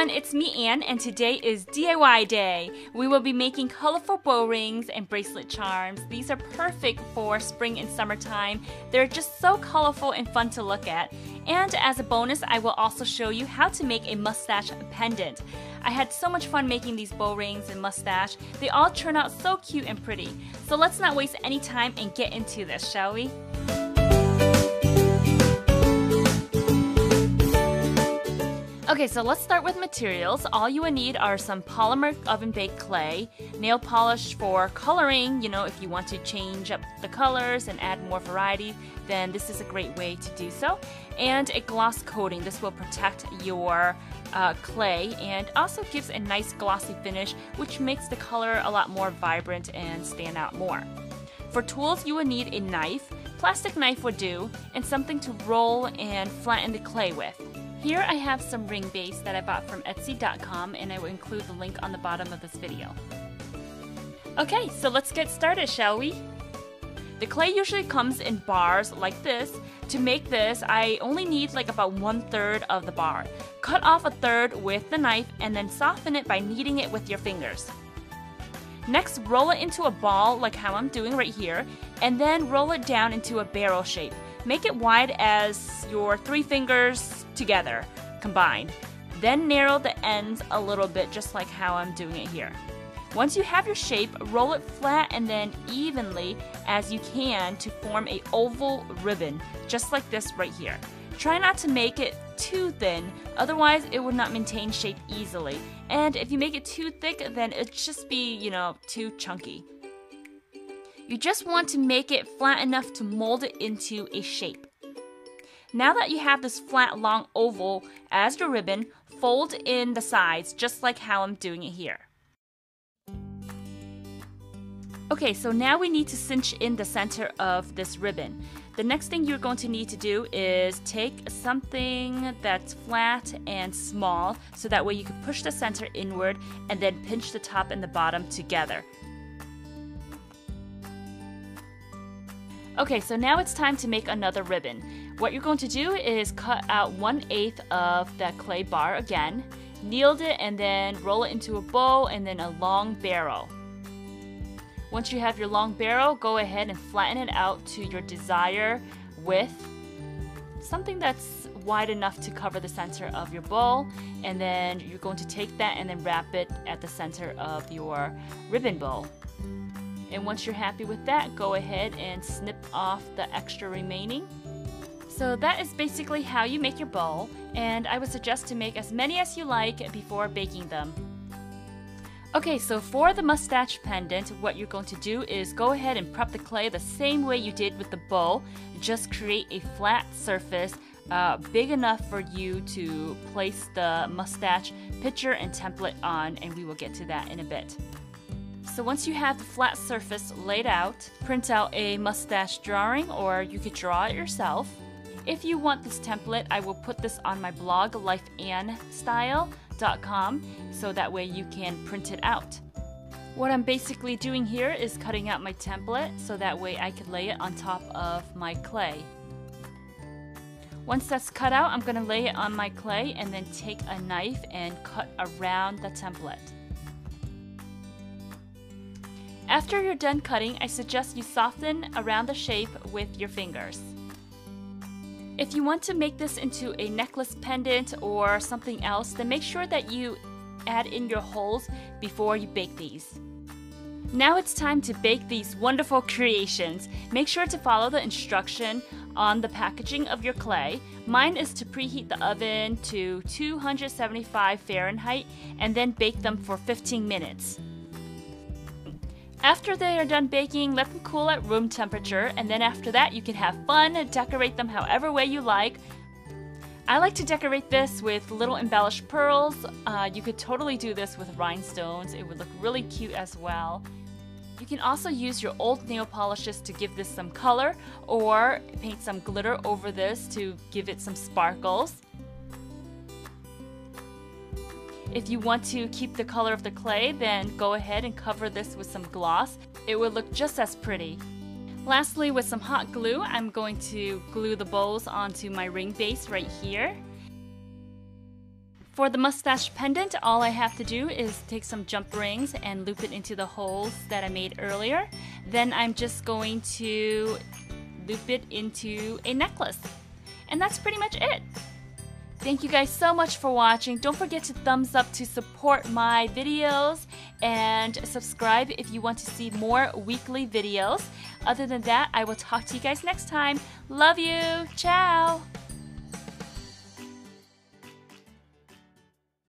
everyone, it's me Anne, and today is DIY day. We will be making colorful bow rings and bracelet charms. These are perfect for spring and summertime. They're just so colorful and fun to look at. And as a bonus, I will also show you how to make a mustache pendant. I had so much fun making these bow rings and mustache. They all turn out so cute and pretty. So let's not waste any time and get into this, shall we? Okay, so let's start with materials. All you will need are some polymer oven-baked clay, nail polish for coloring, if you want to change up the colors and add more variety, then this is a great way to do so, and a gloss coating. This will protect your clay and also gives a nice glossy finish, which makes the color a lot more vibrant and stand out more. For tools, you will need a knife, plastic knife would do, and something to roll and flatten the clay with. Here I have some ring base that I bought from Etsy.com, and I will include the link on the bottom of this video. Okay, so let's get started, shall we? The clay usually comes in bars like this. To make this, I only need about 1/3 of the bar. Cut off 1/3 with the knife and then soften it by kneading it with your fingers. Next, roll it into a ball like how I'm doing right here, and then roll it down into a barrel shape. Make it wide as your 3 fingers together, combined. Then narrow the ends a little bit, just like how I'm doing it here. Once you have your shape, roll it flat and then evenly as you can to form an oval ribbon, just like this right here. Try not to make it too thin, otherwise it would not maintain shape easily. And if you make it too thick, then it'd just be, too chunky. You just want to make it flat enough to mold it into a shape. Now that you have this flat long oval as your ribbon, fold in the sides just like how I'm doing it here. Okay, so now we need to cinch in the center of this ribbon. The next thing you're going to need to do is take something that's flat and small, so that way you can push the center inward and then pinch the top and the bottom together. Okay, so now it's time to make another ribbon. What you're going to do is cut out 1/8 of that clay bar again, knead it, and then roll it into a bow and then a long barrel. Once you have your long barrel, go ahead and flatten it out to your desired width, something that's wide enough to cover the center of your bowl, and then you're going to take that and then wrap it at the center of your ribbon bowl. And once you're happy with that, go ahead and snip off the extra remaining. So that is basically how you make your bowl, and I would suggest to make as many as you like before baking them. Okay, so for the mustache pendant, what you're going to do is go ahead and prep the clay the same way you did with the bowl. Just create a flat surface big enough for you to place the mustache picture and template on, and we will get to that in a bit. So once you have the flat surface laid out, print out a mustache drawing, or you could draw it yourself. If you want this template, I will put this on my blog, lifeannstyle.com, so that way you can print it out. What I'm basically doing here is cutting out my template, so that way I can lay it on top of my clay. Once that's cut out, I'm going to lay it on my clay and then take a knife and cut around the template. After you're done cutting, I suggest you soften around the shape with your fingers. If you want to make this into a necklace pendant or something else, then make sure that you add in your holes before you bake these. Now it's time to bake these wonderful creations. Make sure to follow the instruction on the packaging of your clay. Mine is to preheat the oven to 275 Fahrenheit and then bake them for 15 minutes. After they are done baking, let them cool at room temperature, and then after that you can have fun and decorate them however way you like. I like to decorate this with little embellished pearls. You could totally do this with rhinestones. It would look really cute as well. You can also use your old nail polishes to give this some color, or paint some glitter over this to give it some sparkles. If you want to keep the color of the clay, then go ahead and cover this with some gloss. It will look just as pretty. Lastly, with some hot glue, I'm going to glue the bowls onto my ring base right here. For the mustache pendant, all I have to do is take some jump rings and loop it into the holes that I made earlier. Then I'm just going to loop it into a necklace. And that's pretty much it. Thank you guys so much for watching. Don't forget to thumbs up to support my videos and subscribe if you want to see more weekly videos. Other than that, I will talk to you guys next time. Love you. Ciao.